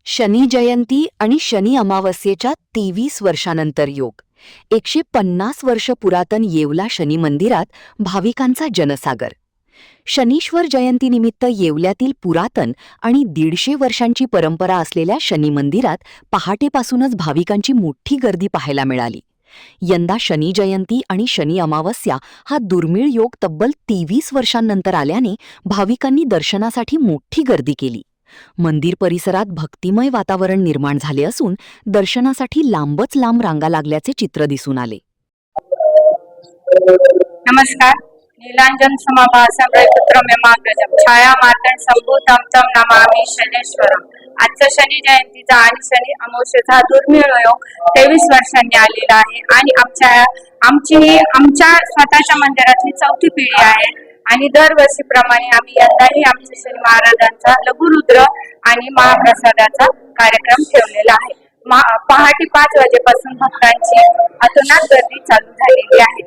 शनी जयंती आणि शनी अमावस्येच्या 23 वर्षानंतर योग. 150 वर्ष पुरातन येवला शनी मंदिरात भाविकांचा जनसागर. शनीश्वर जयंतीनिमित्त येवल्यातील पुरातन आणि 150 वर्षांची परंपरा असलेल्या शनी मंदिरात पहाटेपासूनच भाविकांची मोठी गर्दी पाहायला मिळाली. यंदा शनी जयंती आणि शनी अमावस्या हा दुर्मिळ योग तब्बल 23 वर्षांनंतर आल्याने भाविकांनी दर्शनासाठी मोठी गर्दी केली. मंदिर परिसरात भक्तिमय वातावरण निर्माण झाले असून दर्शनासाठी लांबच लांब रांगा लागल्याचे चित्र दिसून आले. नमस्कार. नीलांजन समाभा संप्रपुत्रम यमाग्रजम छाया मार्तंड संभूतम तम नमामि शनेश्वरम. आजचा शनी जयंतीचा आणि शनी अमावस्येचा दुर्मिळ योग 23 वर्षांनी आलेला आहे आणि आमच्या स्वतःच्या मंदिरातली 4थी पिढी आहे आणि दरवर्षीप्रमाणे आम्ही यंदाही आमच्या शनी महाराजांचा लघुरुद्र आणि महाप्रसादाचा कार्यक्रम ठेवलेला आहे. पहाटे 5 वाजेपासून भक्तांची अतोनात गर्दी चालू झालेली आहे.